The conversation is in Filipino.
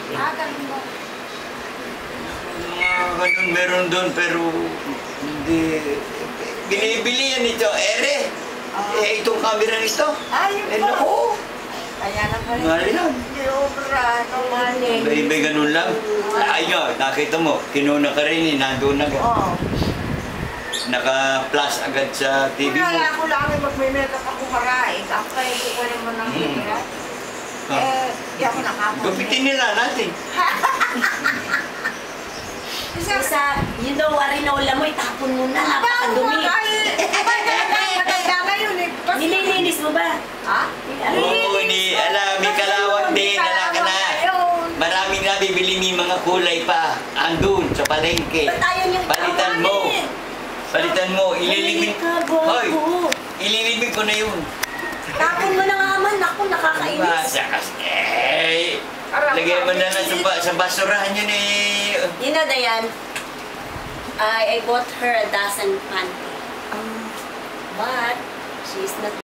Ganun mo. Ganun meron doon pero hindi. Binibili yan ito, ere. Itong camera nito. Ayun po. Naku. Kaya na pala. Mali lang. Hindi obra. Mali. May ganun lang. Ayun, nakita mo, kinuna ka rin, nandun agad. Oo. Naka-plus agad sa TV mo. Kaya ako lang magme-makeup ako maraig. Ako kayo ko naman ng hira. Di ako nakapon. Gupitin nila natin. Isa, yun daw, arinola mo, itapon mo na. Napakadumi. Maganda ngayon eh. Nililinis mo ba? Ha? Oo, may kalawang din, alaka na. Maraming nabibili may mga kulay pa. Andun, sa palengke. Ba't ayaw niyang Palitan mo. Palitan mo, ililimit. Hoy, ililimit ko na yun. Tapon mo na nga man, ako nakakainis. Lagyan mo na sa basurahan yun eh. You know, Dayan, I bought her a dozen panty. But she's not